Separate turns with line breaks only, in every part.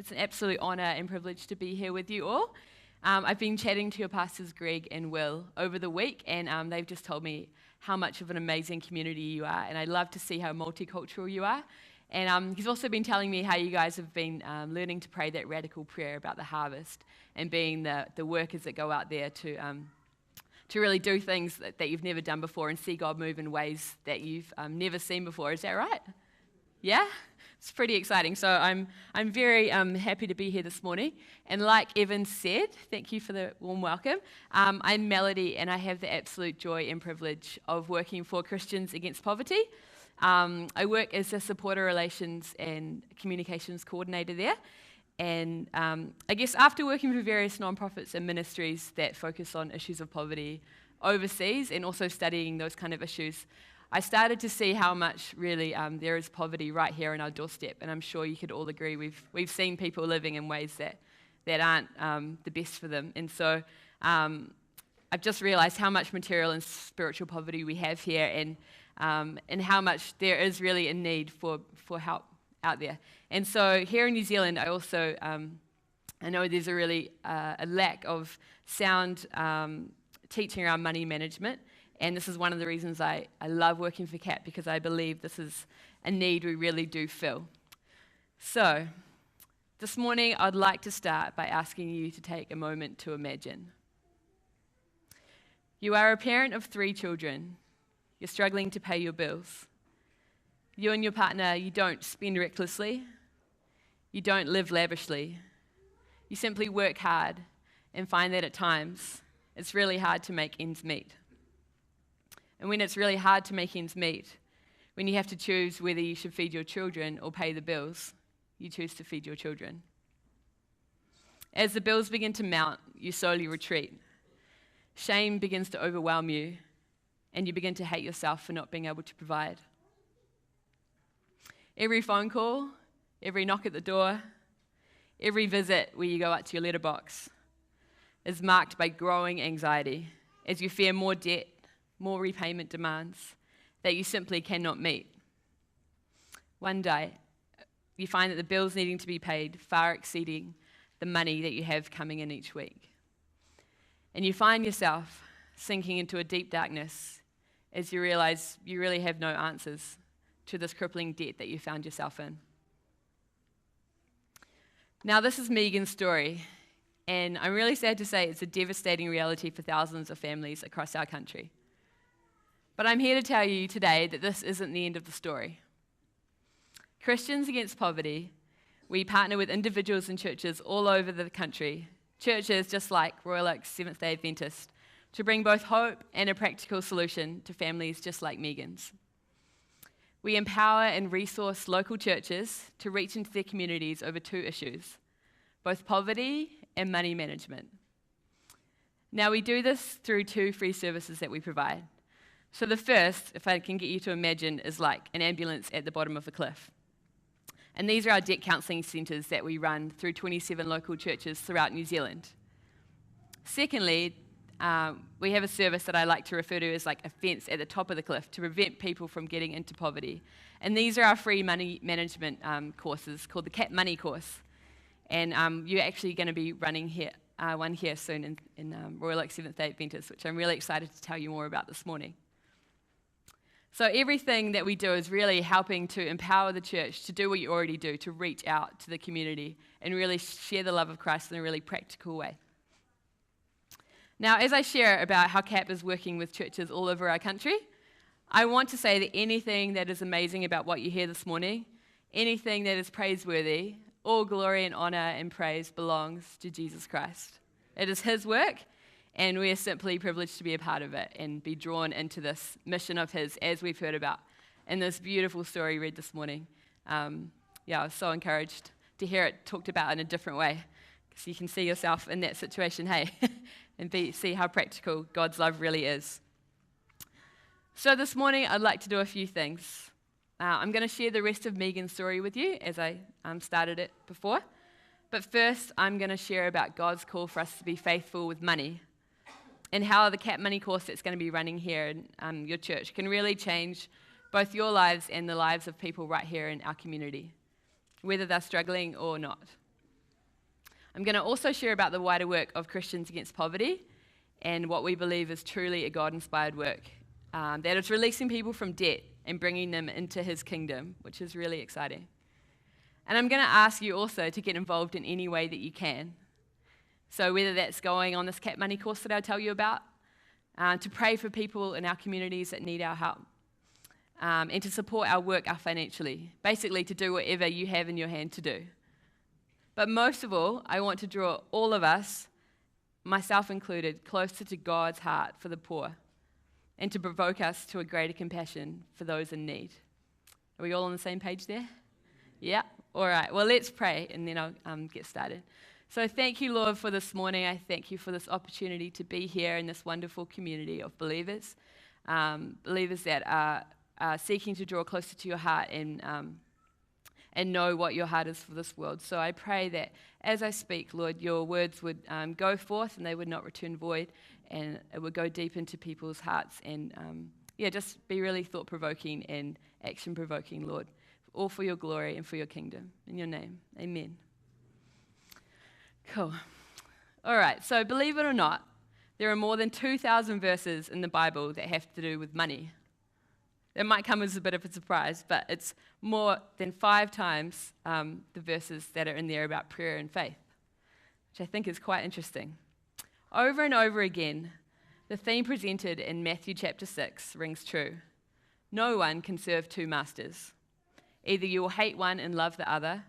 It's an absolute honour and privilege to be here with you all. I've been chatting to your pastors, Greg and Will, over the week, and they've just told me how much of an amazing community you are, and I love to see how multicultural you are. And he's also been telling me how you guys have been learning to pray that radical prayer about the harvest and being the workers that go out there to really do things that you've never done before and see God move in ways that you've never seen before. Is that right? Yeah? It's pretty exciting. So I'm very happy to be here this morning. And like Evan said, thank you for the warm welcome. I'm Melody, and I have the absolute joy and privilege of working for Christians Against Poverty. I work as a supporter relations and communications coordinator there. And I guess after working for various nonprofits and ministries that focus on issues of poverty overseas and also studying those kind of issues, I started to see how much really there is poverty right here on our doorstep, and I'm sure you could all agree we've seen people living in ways that aren't the best for them. And so I've just realised how much material and spiritual poverty we have here, and how much there is really a need for help out there. And so here in New Zealand, I also I know there's a really a lack of sound teaching around money management. And this is one of the reasons I love working for CAP, because I believe this is a need we really do fill. So, this morning I'd like to start by asking you to take a moment to imagine. You are a parent of 3 children. You're struggling to pay your bills. You and your partner, you don't spend recklessly. You don't live lavishly. You simply work hard and find that at times it's really hard to make ends meet. And when it's really hard to make ends meet, when you have to choose whether you should feed your children or pay the bills, you choose to feed your children. As the bills begin to mount, you slowly retreat. Shame begins to overwhelm you, and you begin to hate yourself for not being able to provide. Every phone call, every knock at the door, every visit where you go out to your letterbox is marked by growing anxiety as you fear more debt, more repayment demands that you simply cannot meet. One day, you find that the bills needing to be paid far exceeding the money that you have coming in each week. And you find yourself sinking into a deep darkness as you realize you really have no answers to this crippling debt that you found yourself in. Now, this is Megan's story, and I'm really sad to say it's a devastating reality for thousands of families across our country. But I'm here to tell you today that this isn't the end of the story. Christians Against Poverty, we partner with individuals and churches all over the country, churches just like Royal Oak Seventh-day Adventist, to bring both hope and a practical solution to families just like Megan's. We empower and resource local churches to reach into their communities over 2 issues, both poverty and money management. Now, we do this through 2 free services that we provide. So the first, if I can get you to imagine, is like an ambulance at the bottom of a cliff. And these are our debt counselling centres that we run through 27 local churches throughout New Zealand. Secondly, we have a service that I like to refer to as like a fence at the top of the cliff to prevent people from getting into poverty. And these are our free money management courses called the CAP Money course. And you're actually going to be running here, one here soon in Royal Oak Seventh-day Adventist, which I'm really excited to tell you more about this morning. So everything that we do is really helping to empower the church to do what you already do, to reach out to the community and really share the love of Christ in a really practical way. Now, as I share about how CAP is working with churches all over our country, I want to say that anything that is amazing about what you hear this morning, anything that is praiseworthy, all glory and honor and praise belongs to Jesus Christ. It is His work, and we are simply privileged to be a part of it and be drawn into this mission of His, as we've heard about in this beautiful story read this morning. I was so encouraged to hear it talked about in a different way, because you can see yourself in that situation, hey, and see how practical God's love really is. So this morning, I'd like to do a few things. I'm going to share the rest of Megan's story with you, as I started it before. But first, I'm going to share about God's call for us to be faithful with money, and how the CAP Money course that's going to be running here in your church can really change both your lives and the lives of people right here in our community, whether they're struggling or not. I'm going to also share about the wider work of Christians Against Poverty and what we believe is truly a God-inspired work, that is releasing people from debt and bringing them into his kingdom, which is really exciting. And I'm going to ask you also to get involved in any way that you can. So whether that's going on this Cap Money course that I'll tell you about, to pray for people in our communities that need our help, and to support our work financially, basically to do whatever you have in your hand to do. But most of all, I want to draw all of us, myself included, closer to God's heart for the poor and to provoke us to a greater compassion for those in need. Are we all on the same page there? Yeah? All right. Well, let's pray and then I'll get started. So thank you, Lord, for this morning. I thank you for this opportunity to be here in this wonderful community of believers, believers that are seeking to draw closer to your heart and know what your heart is for this world. So I pray that as I speak, Lord, your words would go forth and they would not return void, and it would go deep into people's hearts and, just be really thought-provoking and action-provoking, Lord, all for your glory and for your kingdom. In your name, amen. Cool. All right, so believe it or not, there are more than 2,000 verses in the Bible that have to do with money. It might come as a bit of a surprise, but it's more than 5 times the verses that are in there about prayer and faith, which I think is quite interesting. Over and over again, the theme presented in Matthew chapter 6 rings true. No one can serve 2 masters. Either you will hate one and love the other,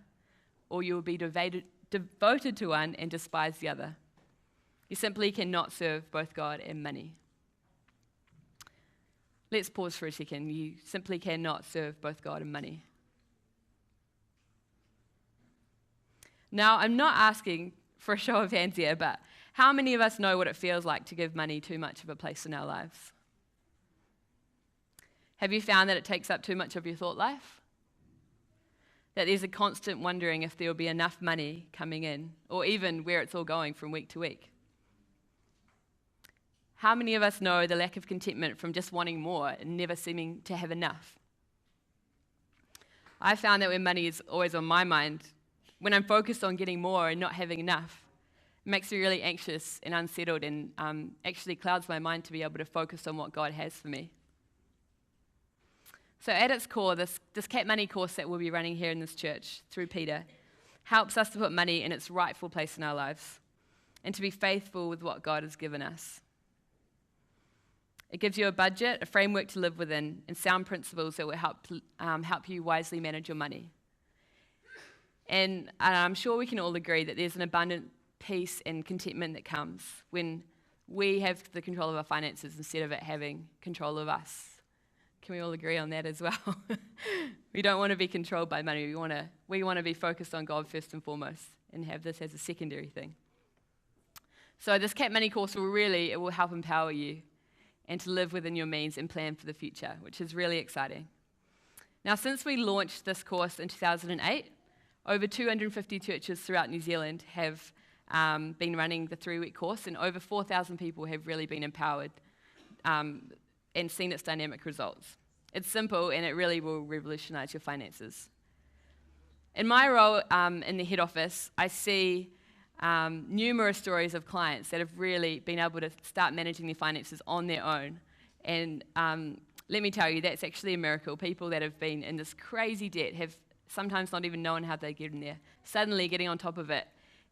or you will be devoted to one and despise the other. You simply cannot serve both God and money. Let's pause for a second. You simply cannot serve both God and money. Now, I'm not asking for a show of hands here, but how many of us know what it feels like to give money too much of a place in our lives? Have you found that it takes up too much of your thought life? That there's a constant wondering if there will be enough money coming in, or even where it's all going from week to week? How many of us know the lack of contentment from just wanting more and never seeming to have enough? I found that when money is always on my mind, when I'm focused on getting more and not having enough, it makes me really anxious and unsettled and actually clouds my mind to be able to focus on what God has for me. So at its core, this Cap Money course that we'll be running here in this church through Peter helps us to put money in its rightful place in our lives and to be faithful with what God has given us. It gives you a budget, a framework to live within, and sound principles that will help you wisely manage your money. And I'm sure we can all agree that there's an abundant peace and contentment that comes when we have the control of our finances instead of it having control of us. Can we all agree on that as well? We don't want to be controlled by money. We want to be focused on God first and foremost and have this as a secondary thing. So this Cap Money course will help empower you and to live within your means and plan for the future, which is really exciting. Now, since we launched this course in 2008, over 250 churches throughout New Zealand have been running the 3-week course, and over 4,000 people have really been empowered and seen its dynamic results. It's simple, and it really will revolutionize your finances. In my role in the head office, I see numerous stories of clients that have really been able to start managing their finances on their own. And let me tell you, that's actually a miracle. People that have been in this crazy debt have sometimes not even known how they get in there, suddenly getting on top of it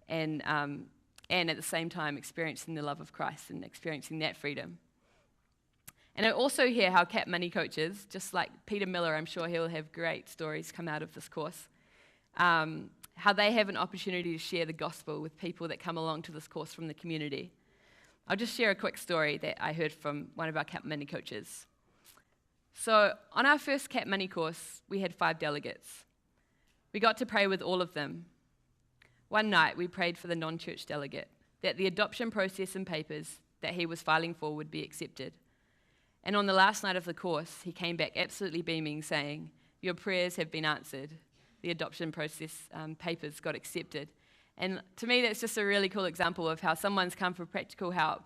and at the same time experiencing the love of Christ and experiencing that freedom. And I also hear how Cap Money coaches, just like Peter Miller, I'm sure he'll have great stories come out of this course, how they have an opportunity to share the gospel with people that come along to this course from the community. I'll just share a quick story that I heard from one of our Cap Money coaches. So on our first Cap Money course, we had 5 delegates. We got to pray with all of them. One night, we prayed for the non-church delegate, that the adoption process and papers that he was filing for would be accepted. And on the last night of the course, he came back absolutely beaming, saying, "Your prayers have been answered. The adoption process papers got accepted." And to me, that's just a really cool example of how someone's come for practical help,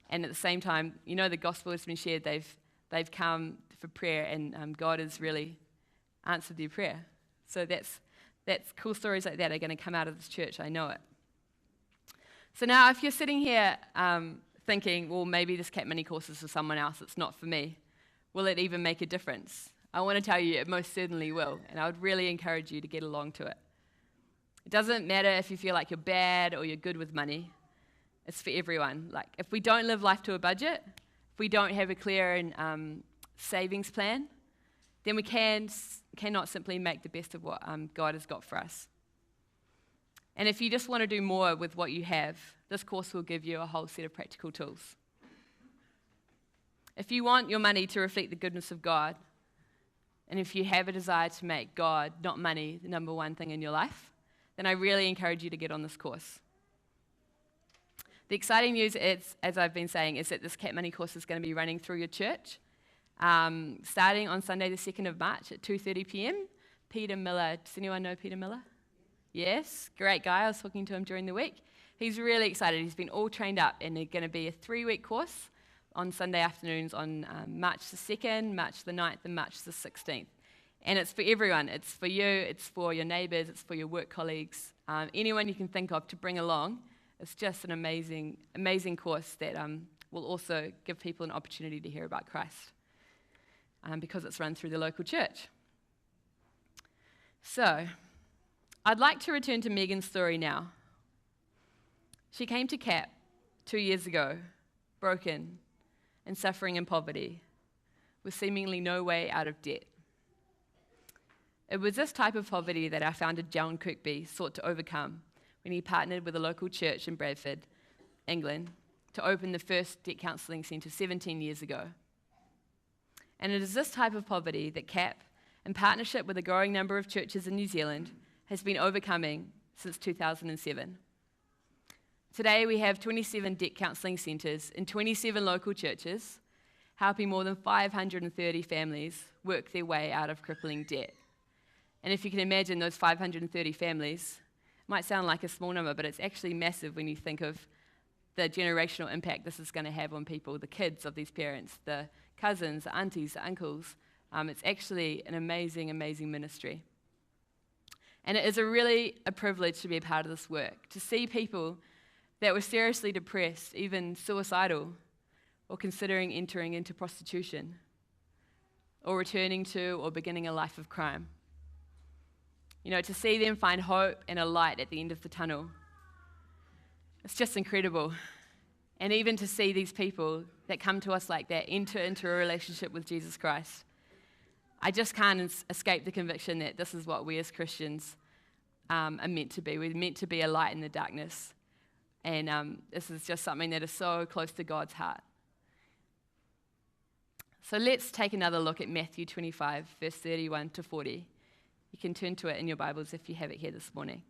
and at the same time, the gospel has been shared. They've come for prayer, and God has really answered their prayer. So that's cool stories like that are going to come out of this church. I know it. So now if you're sitting here thinking, well, maybe this Cat Mini course is for someone else, it's not for me, will it even make a difference? I want to tell you it most certainly will, and I would really encourage you to get along to it. It doesn't matter if you feel like you're bad or you're good with money. It's for everyone. Like, if we don't live life to a budget, if we don't have a clear and savings plan, then we cannot simply make the best of what God has got for us. And if you just want to do more with what you have, this course will give you a whole set of practical tools. If you want your money to reflect the goodness of God, and if you have a desire to make God, not money, the number one thing in your life, then I really encourage you to get on this course. The exciting news is, as I've been saying, is that this Cat Money course is going to be running through your church, starting on Sunday the 2nd of March at 2:30 p.m. Peter Miller, does anyone know Peter Miller? Yes, great guy. I was talking to him during the week. He's really excited. He's been all trained up, and they're going to be a 3-week course on Sunday afternoons on March the 2nd, March the 9th, and March the 16th. And it's for everyone. It's for you, it's for your neighbours, it's for your work colleagues, anyone you can think of to bring along. It's just an amazing, amazing course that will also give people an opportunity to hear about Christ because it's run through the local church. So, I'd like to return to Megan's story now. She came to CAP 2 years ago, broken and suffering in poverty, with seemingly no way out of debt. It was this type of poverty that our founder John Kirkby sought to overcome when he partnered with a local church in Bradford, England, to open the first debt counselling centre 17 years ago. And it is this type of poverty that CAP, in partnership with a growing number of churches in New Zealand, has been overcoming since 2007. Today we have 27 debt counselling centres in 27 local churches, helping more than 530 families work their way out of crippling debt. And if you can imagine those 530 families, it might sound like a small number, but it's actually massive when you think of the generational impact this is going to have on people, the kids of these parents, the cousins, the aunties, the uncles. It's actually an amazing, amazing ministry. And it is really a privilege to be a part of this work, to see people that were seriously depressed, even suicidal, or considering entering into prostitution, or returning to or beginning a life of crime. You know, to see them find hope and a light at the end of the tunnel. It's just incredible. And even to see these people that come to us like that enter into a relationship with Jesus Christ, I just can't escape the conviction that this is what we as Christians are meant to be. We're meant to be a light in the darkness. And this is just something that is so close to God's heart. So let's take another look at Matthew 25, verse 31 to 40. You can turn to it in your Bibles if you have it here this morning.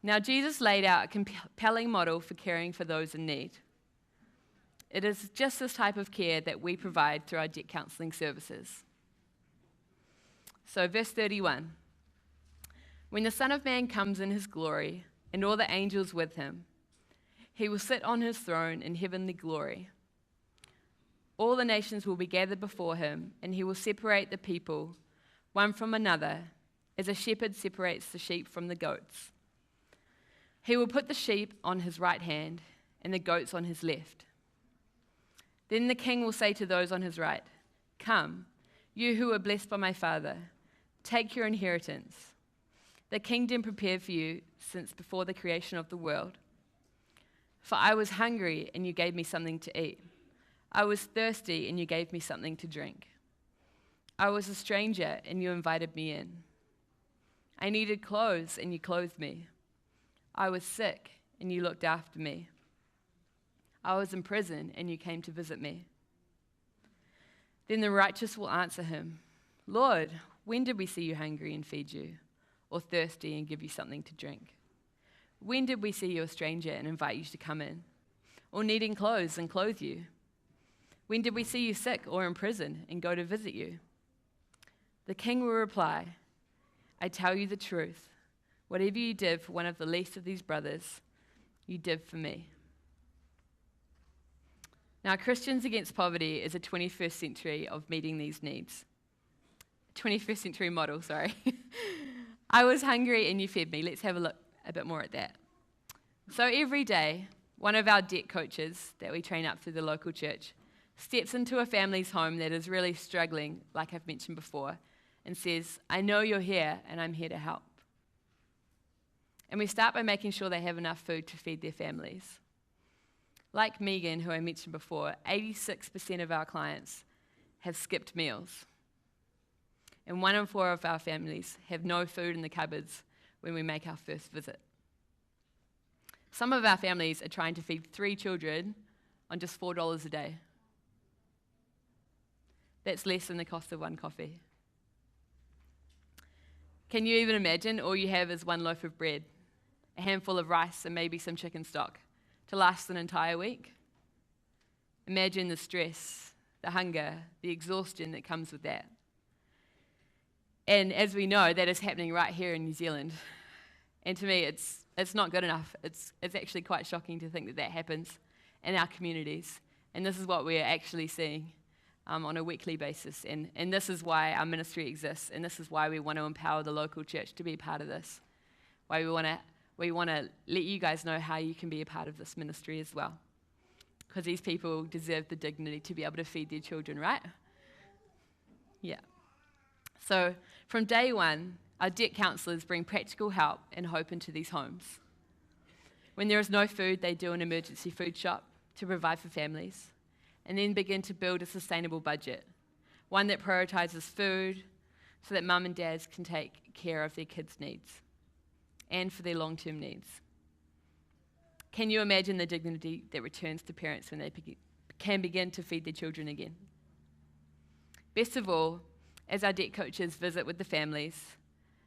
Now, Jesus laid out a compelling model for caring for those in need. It is just this type of care that we provide through our debt counselling services. So, verse 31. When the Son of Man comes in his glory, and all the angels with him, he will sit on his throne in heavenly glory. All the nations will be gathered before him, and he will separate the people, one from another, as a shepherd separates the sheep from the goats. He will put the sheep on his right hand, and the goats on his left. Then the king will say to those on his right, "Come, you who are blessed by my Father, take your inheritance, the kingdom prepared for you since before the creation of the world. For I was hungry, and you gave me something to eat. I was thirsty, and you gave me something to drink. I was a stranger, and you invited me in. I needed clothes, and you clothed me. I was sick, and you looked after me. I was in prison, and you came to visit me." Then the righteous will answer him, "Lord, when did we see you hungry and feed you, or thirsty and give you something to drink? When did we see you a stranger and invite you to come in, or needing clothes and clothe you? When did we see you sick or in prison and go to visit you?" The king will reply, "I tell you the truth. Whatever you did for one of the least of these brothers, you did for me." Now, Christians Against Poverty is a 21st century of meeting these needs. 21st century model, sorry. I was hungry and you fed me. Let's have a look a bit more at that. So every day, one of our debt coaches that we train up through the local church steps into a family's home that is really struggling, like I've mentioned before, and says, I know you're here and I'm here to help. And we start by making sure they have enough food to feed their families. Like Megan, who I mentioned before, 86% of our clients have skipped meals. And 1 in 4 of our families have no food in the cupboards when we make our first visit. Some of our families are trying to feed 3 children on just $4 a day. That's less than the cost of 1 coffee. Can you even imagine all you have is 1 loaf of bread, a handful of rice, and maybe some chicken stock to last an entire week? Imagine the stress, the hunger, the exhaustion that comes with that. And as we know, that is happening right here in New Zealand. And to me, it's not good enough. It's actually quite shocking to think that that happens in our communities. And this is what we're actually seeing on a weekly basis. And this is why our ministry exists. And this is why we want to empower the local church to be a part of this. Why we want to let you guys know how you can be a part of this ministry as well. Because these people deserve the dignity to be able to feed their children, right? Yeah. So from day one, our debt counsellors bring practical help and hope into these homes. When there is no food, they do an emergency food shop to provide for families, and then begin to build a sustainable budget, one that prioritises food so that mum and dads can take care of their kids' needs and for their long-term needs. Can you imagine the dignity that returns to parents when they can begin to feed their children again? Best of all, as our debt coaches visit with the families,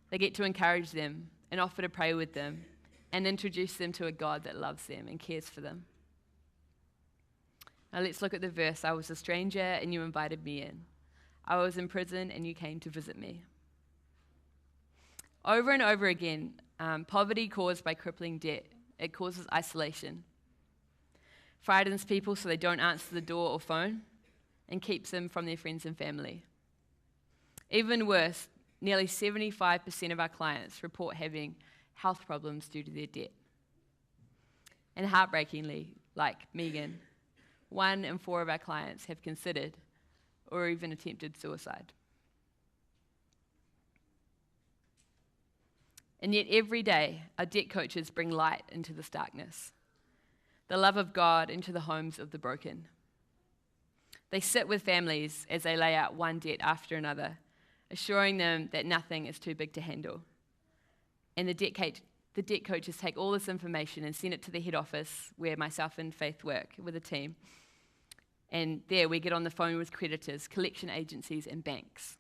they get to encourage them and offer to pray with them and introduce them to a God that loves them and cares for them. Now let's look at the verse. I was a stranger and you invited me in. I was in prison and you came to visit me. Over and over again, poverty caused by crippling debt, it causes isolation, frightens people so they don't answer the door or phone, and keeps them from their friends and family. Even worse, nearly 75% of our clients report having health problems due to their debt. And heartbreakingly, like Megan, 1 in 4 of our clients have considered or even attempted suicide. And yet every day, our debt coaches bring light into this darkness, the love of God into the homes of the broken. They sit with families as they lay out one debt after another, assuring them that nothing is too big to handle. And the debt coaches take all this information and send it to the head office where myself and Faith work with a team. And there we get on the phone with creditors, collection agencies, and banks.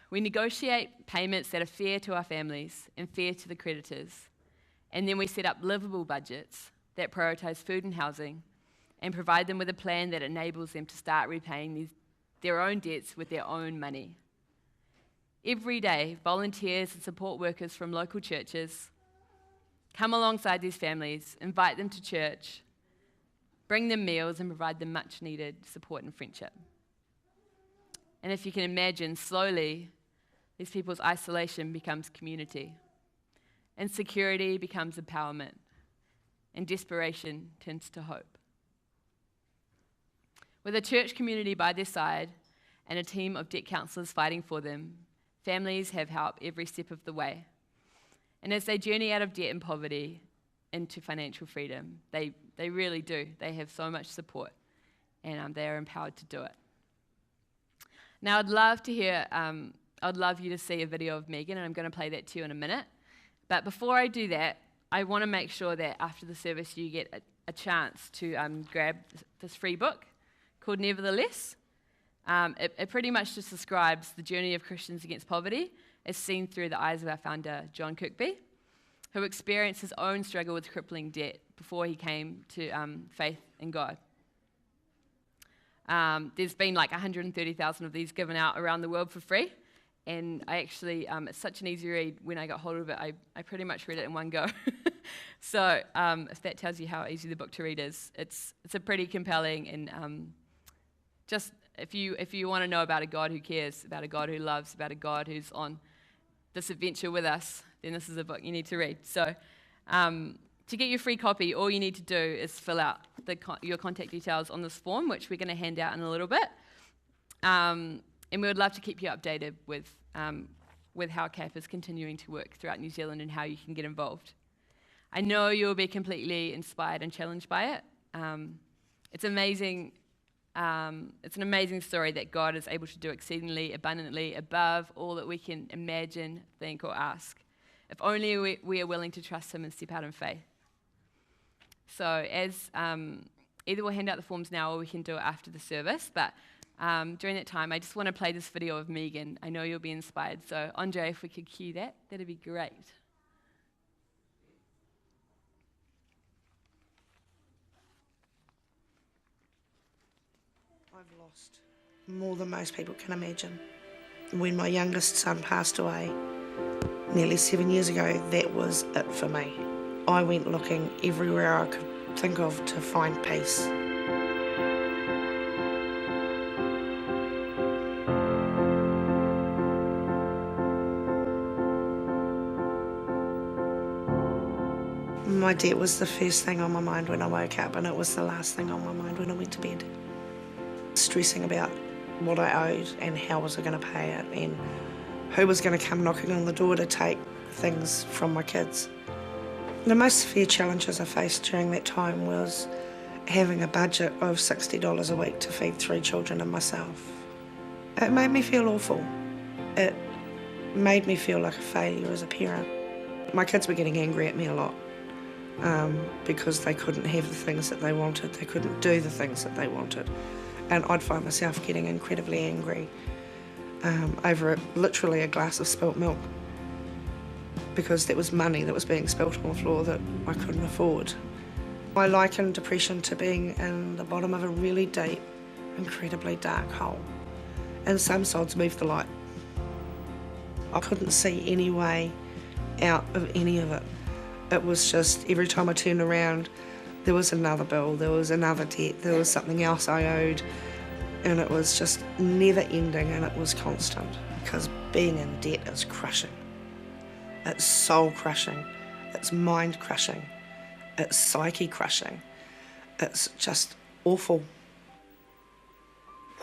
We negotiate payments that are fair to our families and fair to the creditors. And then we set up livable budgets that prioritize food and housing and provide them with a plan that enables them to start repaying their own debts with their own money. Every day, volunteers and support workers from local churches come alongside these families, invite them to church, bring them meals, and provide them much needed support and friendship. And if you can imagine, slowly, these people's isolation becomes community, insecurity becomes empowerment, and desperation turns to hope. With a church community by their side and a team of debt counselors fighting for them, families have help every step of the way. And as they journey out of debt and poverty into financial freedom, they really do. They have so much support, and they are empowered to do it. Now, I'd love you to see a video of Megan, and I'm going to play that to you in a minute. But before I do that, I want to make sure that after the service you get a chance to grab this free book called Nevertheless. It pretty much just describes the journey of Christians against poverty as seen through the eyes of our founder, John Kirkby, who experienced his own struggle with crippling debt before he came to faith in God. There's been like 130,000 of these given out around the world for free, and I actually, it's such an easy read. When I got hold of it, I pretty much read it in one go. So if that tells you how easy the book to read is, it's a pretty compelling and just if you want to know about a God who cares, about a God who loves, about a God who's on this adventure with us, then this is a book you need to read. So to get your free copy, all you need to do is fill out your contact details on this form, which we're going to hand out in a little bit. And we would love to keep you updated with how CAP is continuing to work throughout New Zealand and how you can get involved. I know you'll be completely inspired and challenged by it. It's amazing. It's an amazing story that God is able to do exceedingly abundantly above all that we can imagine, think, or ask, if only we are willing to trust Him and step out in faith. So as either we'll hand out the forms now or we can do it after the service, but during that time, I just want to play this video of Megan. I know you'll be inspired. So Andre, if we could cue that, that'd be great.
I've lost more than most people can imagine. When my youngest son passed away nearly 7 years ago, that was it for me. I went looking everywhere I could think of to find peace. My debt was the first thing on my mind when I woke up, and it was the last thing on my mind when I went to bed. Stressing about what I owed and how was I going to pay it and who was going to come knocking on the door to take things from my kids. The most severe challenges I faced during that time was having a budget of $60 a week to feed 3 children and myself. It made me feel awful. It made me feel like a failure as a parent. My kids were getting angry at me a lot because they couldn't have the things that they wanted, they couldn't do the things that they wanted. And I'd find myself getting incredibly angry over literally a glass of spilt milk, because there was money that was being spilt on the floor that I couldn't afford. I liken depression to being in the bottom of a really deep, incredibly dark hole, and some sods moved the light. I couldn't see any way out of any of it. It was just every time I turned around, there was another bill, there was another debt, there was something else I owed, and it was just never ending, and it was constant, because being in debt is crushing. It's soul crushing, it's mind crushing, it's psyche crushing, it's just awful.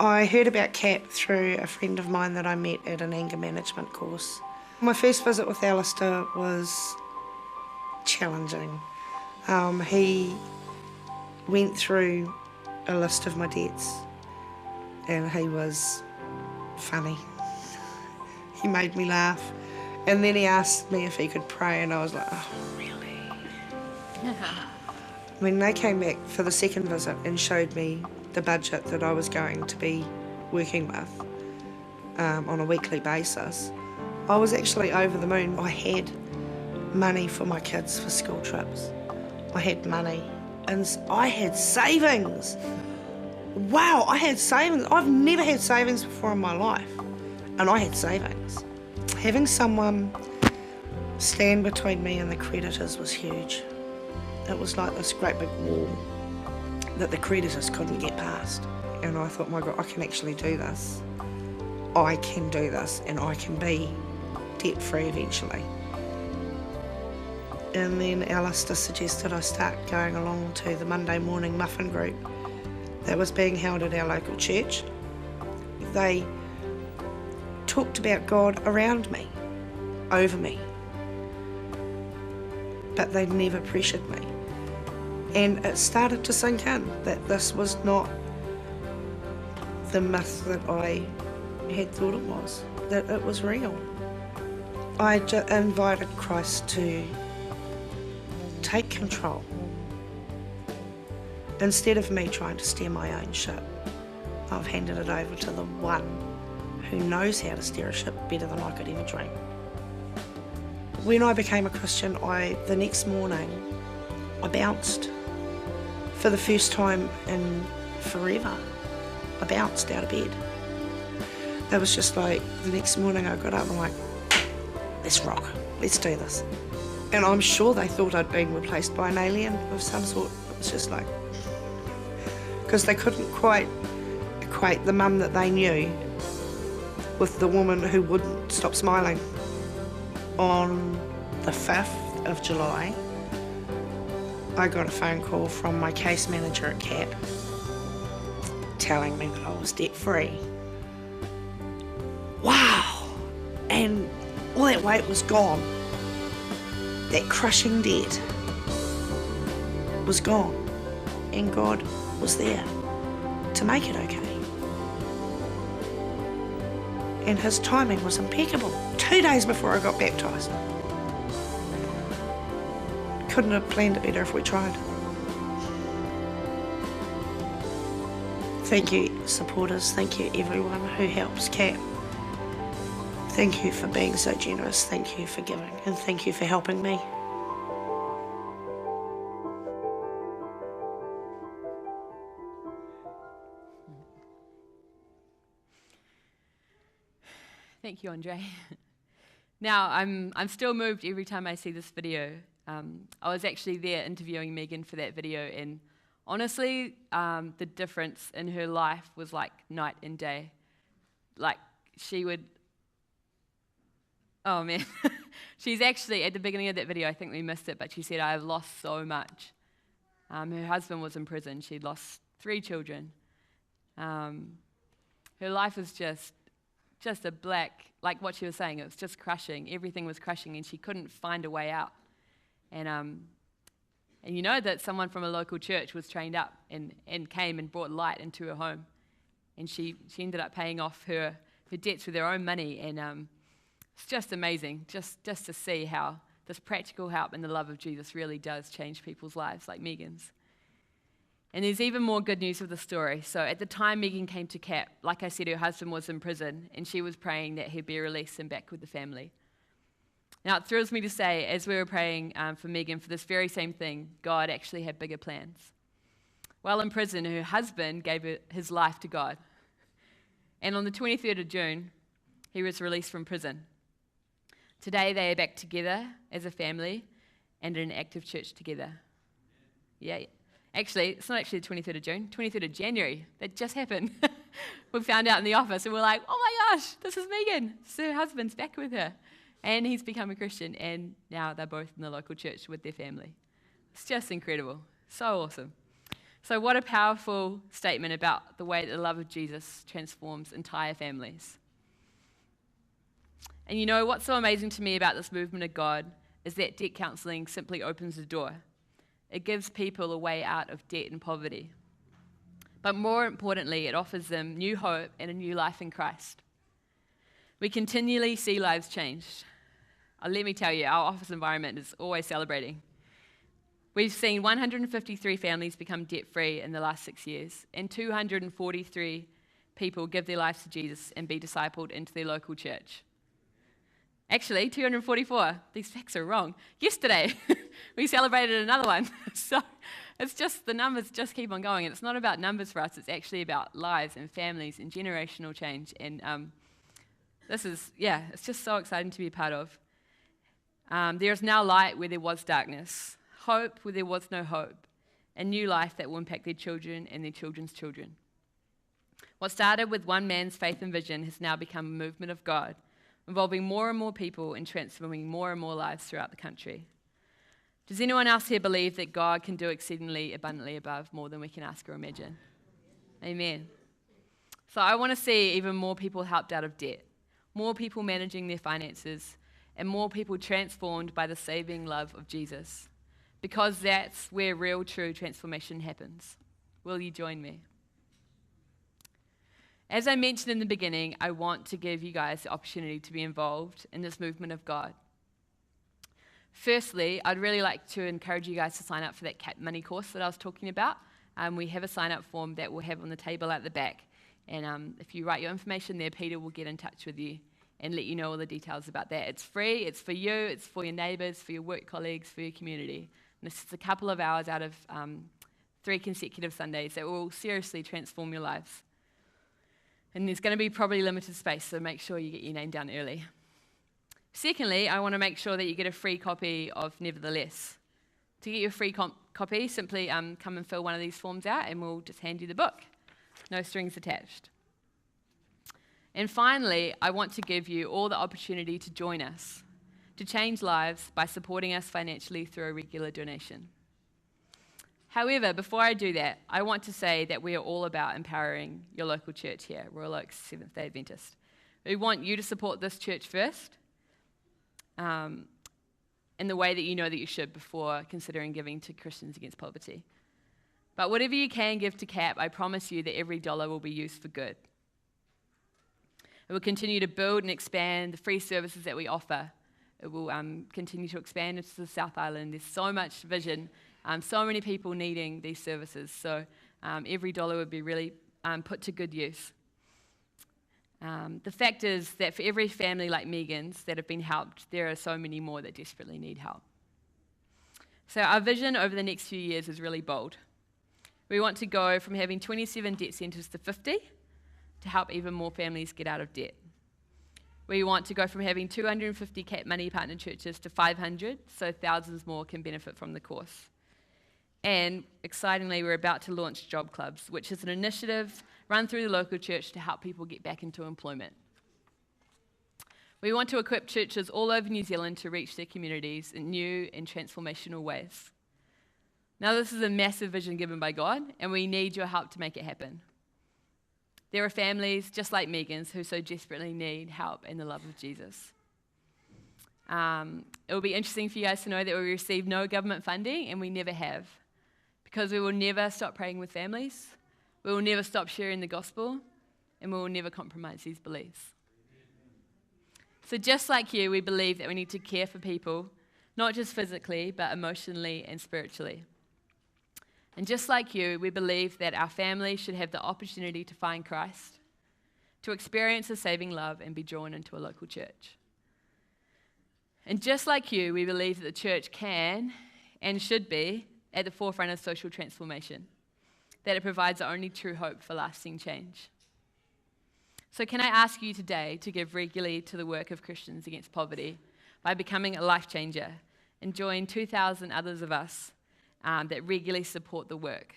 I heard about CAP through a friend of mine that I met at an anger management course. My first visit with Alistair was challenging. He went through a list of my debts, and he was funny. He made me laugh. And then he asked me if he could pray, and I was like, oh, really? When they came back for the second visit and showed me the budget that I was going to be working with on a weekly basis, I was actually over the moon. I had money for my kids for school trips. I had money, and I had savings. Wow, I had savings. I've never had savings before in my life, and I had savings. Having someone stand between me and the creditors was huge. It was like this great big wall that the creditors couldn't get past. And I thought, my God, I can actually do this. I can do this, and I can be debt-free eventually. And then Alistair suggested I start going along to the Monday morning muffin group that was being held at our local church. They talked about God around me, over me, but they never pressured me. And it started to sink in that this was not the myth that I had thought it was, that it was real. I invited Christ to take control. Instead of me trying to steer my own ship, I've handed it over to the one who knows how to steer a ship better than I could ever dream. When I became a Christian, the next morning, I bounced. For the first time in forever, I bounced out of bed. It was just like, the next morning I got up and I'm like, let's rock, let's do this. And I'm sure they thought I'd been replaced by an alien of some sort. It was just like, because they couldn't quite equate the mum that they knew with the woman who wouldn't stop smiling on the 5th of July, I got a phone call from my case manager at CAP telling me that I was debt-free. Wow! And all that weight was gone. That crushing debt was gone. And God was there to make it okay. And his timing was impeccable. 2 days before I got baptised. Couldn't have planned it better if we tried. Thank you, supporters. Thank you, everyone who helps CAP. Thank you for being so generous. Thank you for giving. And thank you for helping me.
Thank you, Andre. Now, I'm still moved every time I see this video. I was actually there interviewing Megan for that video, and honestly, the difference in her life was like night and day. Like, she would... Oh, man. She's actually, at the beginning of that video, I think we missed it, but she said, I've lost so much. Her husband was in prison. She'd lost 3 children. Her life was just a black, like what she was saying, it was just crushing. Everything was crushing, and she couldn't find a way out. And you know that someone from a local church was trained up and came and brought light into her home. And she ended up paying off her debts with her own money. And it's just amazing just to see how this practical help and the love of Jesus really does change people's lives, like Megan's. And there's even more good news of the story. So at the time Megan came to CAP, like I said, her husband was in prison, and she was praying that he'd be released and back with the family. Now, it thrills me to say, as we were praying for Megan for this very same thing, God actually had bigger plans. While in prison, her husband gave his life to God. And on the 23rd of June, he was released from prison. Today, they are back together as a family and in an active church together. Yeah. Actually, it's not actually the 23rd of June, 23rd of January. That just happened. We found out in the office, and we're like, oh my gosh, this is Megan. So her husband's back with her. And he's become a Christian, and now they're both in the local church with their family. It's just incredible. So awesome. So what a powerful statement about the way that the love of Jesus transforms entire families. And you know, what's so amazing to me about this movement of God is that debt counselling simply opens the door. It gives people a way out of debt and poverty. But more importantly, it offers them new hope and a new life in Christ. We continually see lives changed. Let me tell you, our office environment is always celebrating. We've seen 153 families become debt-free in the last 6 years, and 243 people give their lives to Jesus and be discipled into their local church. Actually, 244. These facts are wrong. Yesterday, we celebrated another one. So it's just, the numbers just keep on going. And it's not about numbers for us. It's actually about lives and families and generational change. And it's just so exciting to be a part of. There is now light where there was darkness, hope where there was no hope, a new life that will impact their children and their children's children. What started with one man's faith and vision has now become a movement of God, involving more and more people and transforming more and more lives throughout the country. Does anyone else here believe that God can do exceedingly abundantly above more than we can ask or imagine? Amen. So I want to see even more people helped out of debt, more people managing their finances, and more people transformed by the saving love of Jesus, because that's where real, true transformation happens. Will you join me? As I mentioned in the beginning, I want to give you guys the opportunity to be involved in this movement of God. Firstly, I'd really like to encourage you guys to sign up for that CAP Money course that I was talking about. We have a sign-up form that we'll have on the table at the back. And if you write your information there, Peter will get in touch with you and let you know all the details about that. It's free, it's for you, it's for your neighbours, for your work colleagues, for your community. And it's just a couple of hours out of 3 consecutive Sundays that will seriously transform your lives. And there's going to be probably limited space, so make sure you get your name down early. Secondly, I want to make sure that you get a free copy of Nevertheless. To get your free copy, simply come and fill one of these forms out, and we'll just hand you the book. No strings attached. And finally, I want to give you all the opportunity to join us to change lives by supporting us financially through a regular donation. However, before I do that, I want to say that we are all about empowering your local church here, Royal Oaks Seventh-day Adventist. We want you to support this church first, in the way that you know that you should before considering giving to Christians Against Poverty. But whatever you can give to CAP, I promise you that every dollar will be used for good. It will continue to build and expand the free services that we offer. It will continue to expand into the South Island. There's so much vision, so many people needing these services. So every dollar would be really put to good use. The fact is that for every family like Megan's that have been helped, there are so many more that desperately need help. So our vision over the next few years is really bold. We want to go from having 27 debt centres to 50 to help even more families get out of debt. We want to go from having 250 CAP Money Partner churches to 500, so thousands more can benefit from the course. And excitingly, we're about to launch Job Clubs, which is an initiative run through the local church to help people get back into employment. We want to equip churches all over New Zealand to reach their communities in new and transformational ways. Now, this is a massive vision given by God, and we need your help to make it happen. There are families just like Megan's who so desperately need help and the love of Jesus. It will be interesting for you guys to know that we receive no government funding, and we never have, because we will never stop praying with families, we will never stop sharing the gospel, and we will never compromise these beliefs. So just like you, we believe that we need to care for people, not just physically, but emotionally and spiritually. And just like you, we believe that our family should have the opportunity to find Christ, to experience a saving love and be drawn into a local church. And just like you, we believe that the church can and should be at the forefront of social transformation, that it provides the only true hope for lasting change. So can I ask you today to give regularly to the work of Christians Against Poverty by becoming a life changer and join 2,000 others of us that regularly support the work.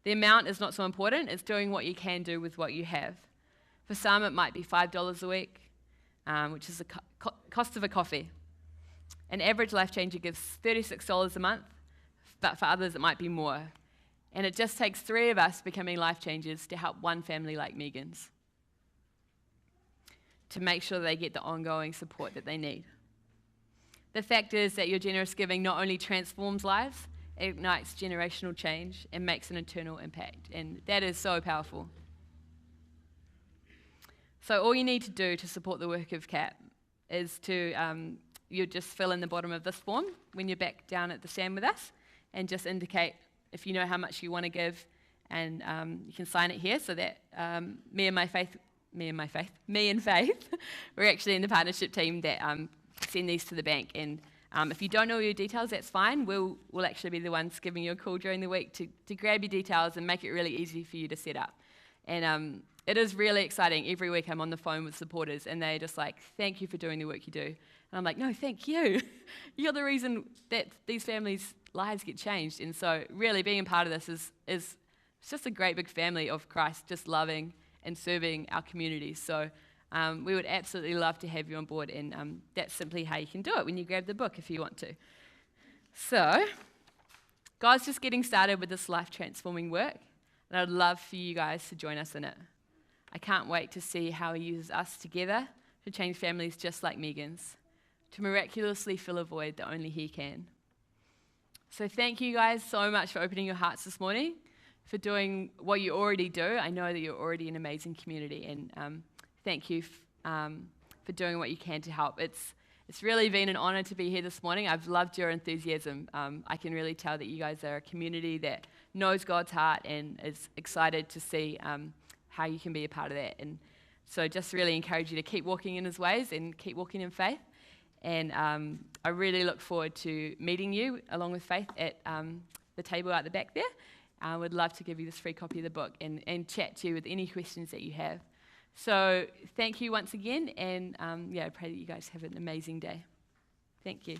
The amount is not so important, it's doing what you can do with what you have. For some, it might be $5 a week, which is the cost of a coffee. An average life changer gives $36 a month, but for others it might be more. And it just takes 3 of us becoming life changers to help one family like Megan's, to make sure they get the ongoing support that they need. The fact is that your generous giving not only transforms lives, it ignites generational change and makes an eternal impact. And that is so powerful. So all you need to do to support the work of CAP is to, you just fill in the bottom of this form when you're back down at the stand with us, and just indicate if you know how much you want to give, and you can sign it here so that me and Faith, we're actually in the partnership team that send these to the bank. And if you don't know your details, that's fine. We'll actually be the ones giving you a call during the week to grab your details and make it really easy for you to set up. And it is really exciting. Every week I'm on the phone with supporters, and they're just like, thank you for doing the work you do. And I'm like, no, thank you. You're the reason that these families' lives get changed. And so really being a part of this is it's just a great big family of Christ, just loving and serving our communities. So we would absolutely love to have you on board, and that's simply how you can do it when you grab the book if you want to. So God's just getting started with this life-transforming work, and I'd love for you guys to join us in it. I can't wait to see how He uses us together to change families just like Megan's, to miraculously fill a void that only He can. So thank you guys so much for opening your hearts this morning, for doing what you already do. I know that you're already an amazing community, and thank you for doing what you can to help. It's really been an honour to be here this morning. I've loved your enthusiasm. I can really tell that you guys are a community that knows God's heart and is excited to see how you can be a part of that. And so just really encourage you to keep walking in His ways and keep walking in faith. And I really look forward to meeting you along with Faith at the table out the back there. I would love to give you this free copy of the book and chat to you with any questions that you have. So thank you once again, and I pray that you guys have an amazing day. Thank you.